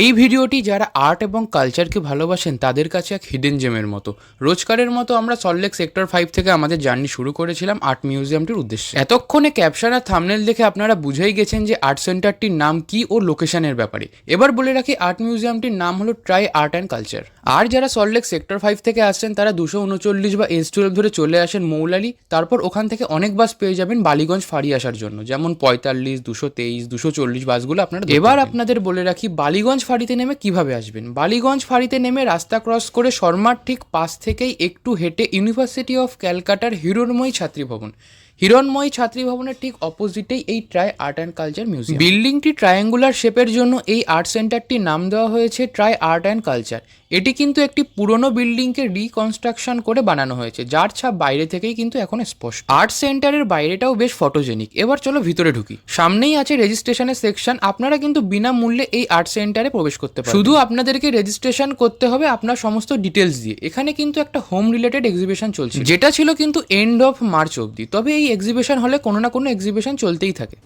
এই ভিডিওটি যারা আর্ট এবং কালচারকে ভালোবাসেন তাদের কাছে এক হিডেন জেমের মতো। রোজকারের মতো আমরা সল্টলেক সেক্টর 5 থেকে আমাদের জার্নি শুরু করেছিলাম আর্ট মিউজিয়ামটির উদ্দেশ্যে। এতক্ষণে ক্যাপশন আর থাম্বনেল দেখে আপনারা বুঝেই গেছেন যে আর্ট সেন্টারটির নাম কি ও লোকেশনের ব্যাপারে। এবার বলে রাখি, আর্ট মিউজিয়ামটির নাম হলো ট্রাই আর্ট অ্যান্ড কালচার। আর যারা সল্টলেক সেক্টর 5 থেকে আসছেন তারা 239 বা S12 ধরে চলে আসেন মৌলালি, তারপর ওখান থেকে অনেক বাস পেয়ে যাবেন বালিগঞ্জ ফাঁড়ি আসার জন্য, যেমন 45, 223, 240 বাসগুলো আপনারা। এবার আপনাদের বলে রাখি বালিগঞ্জ ফাঁড়িতে নেমে কিভাবে আসবেন। বালিগঞ্জ ফাঁড়িতে নেমে রাস্তা ক্রস করে শর্মার ঠিক পাশ থেকেই একটু হেঁটে ইউনিভার্সিটি অফ ক্যালকাটার হিরণময়ী ছাত্রী ভবন, হিরণময়ী ছাত্রী ভবনের ঠিক অপোজিটেই এই try art and culture museum. বিল্ডিংটি ট্রায়াঙ্গুলার শেপের জন্য এই আর্ট সেন্টারটির নাম দেওয়া হয়েছে ট্রাই আর্ট অ্যান্ড কালচার। এটি কিন্তু একটি পুরনো বিল্ডিংকে রিকনস্ট্রাকশন করে বানানো হয়েছে, যার ছাপ বাইরে থেকেই কিন্তু এখন স্পষ্ট। আর্ট সেন্টারের বাইরেটাও বেশ ফটোজেনিক। এবার চলো ভিতরে ঢুকি। সামনেই আছে রেজিস্ট্রেশনের সেকশন। আপনারা কিন্তু বিনামূল্যে এই আর্ট সেন্টারে প্রবেশ করতে পারেন। শুধু আপনাদেরকে রেজিস্ট্রেশন করতে হবে আপনার সমস্ত ডিটেলস দিয়ে। এখানে কিন্তু একটা হোম রিলেটেড এক্সিবিশন চলছে, যেটা ছিল কিন্তু এন্ড অফ মার্চ অবধি। তবে এই এক্সিবিশন হলে কোনো না কোনো এক্সিবিশন চলতেই থাকে।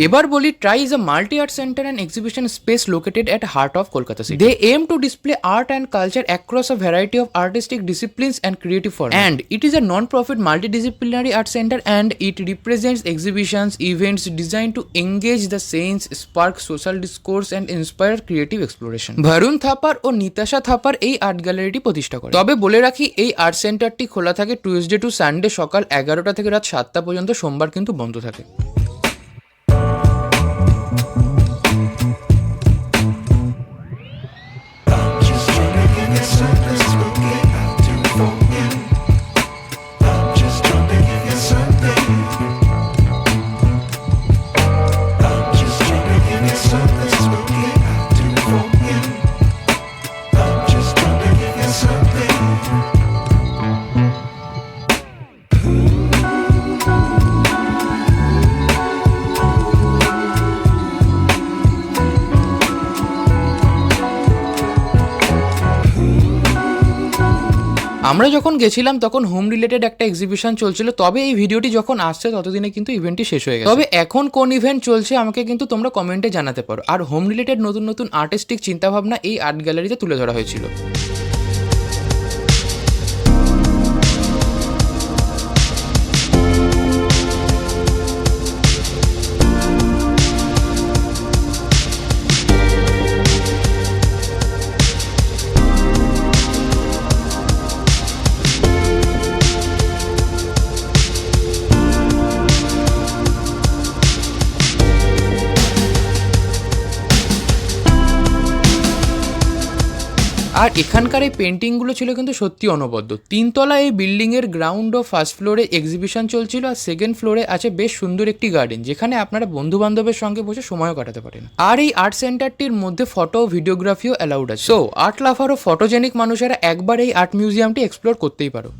এবার বলি, try is a multi-art center and exhibition space located at heart of Kolkata city. They aim to display art and culture across a variety of artistic disciplines and creative forms. And it is a non-profit multidisciplinary art center and it represents exhibitions, events designed to engage the sense, spark social discourse and inspire creative exploration. Varun Thapar ও নিতাশা থাপার এই art গ্যালারিটি প্রতিষ্ঠা করে। তবে বলে রাখি, এই art সেন্টারটি খোলা থাকে টুইসডে টু সানডে সকাল 11টা থেকে রাত 7টা পর্যন্ত, সোমবার কিন্তু বন্ধ থাকে। আমরা যখন গেছিলাম তখন হোম রিলেটেড একটা এক্সিবিশন চলছিল, তবে এই ভিডিওটি যখন আসছে ততদিনে কিন্তু ইভেন্টটি শেষ হয়ে গেছে। তবে এখন কোন ইভেন্ট চলছে আমাকে কিন্তু তোমরা কমেন্টে জানাতে পারো। আর হোম রিলেটেড নতুন নতুন আর্টিস্টিক চিন্তাভাবনা এই আর্ট গ্যালারিতে তুলে ধরা হয়েছিল। আর এখানকার এই পেন্টিংগুলো ছিল কিন্তু সত্যি অনবদ্য। 3 তলা এই বিল্ডিংয়ের গ্রাউন্ড ও ফার্স্ট ফ্লোরে এক্সিবিশন চলছিল, আর সেকেন্ড ফ্লোরে আছে বেশ সুন্দর একটি গার্ডেন, যেখানে আপনারা বন্ধু বান্ধবের সঙ্গে বসে সময়ও কাটাতে পারেন। আর এই আর্ট সেন্টারটির মধ্যে ফটো ও ভিডিওগ্রাফিও অ্যালাউড আছে। সো আর্ট লাভার ও ফটোজেনিক মানুষেরা একবার এই আর্ট মিউজিয়ামটি এক্সপ্লোর করতেই পারো।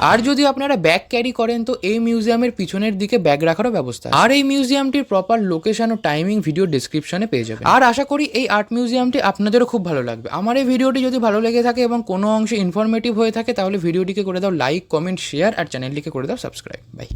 আর যদি আপনারা ব্যাগ ক্যারি করেন তো এই মিউজিয়ামের পিছনের দিকে ব্যাগ রাখারও ব্যবস্থা আছে। আর এই মিউজিয়ামটির প্রপার লোকেশন ও টাইমিং ভিডিও ডেসক্রিপশনে পেয়ে যাবেন। আর আশা করি এই আর্ট মিউজিয়ামটি আপনাদেরও খুব ভালো লাগবে। আমার এই ভিডিওটি যদি ভালো লেগে থাকে এবং কোনো অংশে ইনফরমেটিভ হয়ে থাকে তাহলে ভিডিওটিকে করে দাও লাইক, কমেন্ট, শেয়ার আর চ্যানেলটিকে করে দাও সাবস্ক্রাইব। বাই।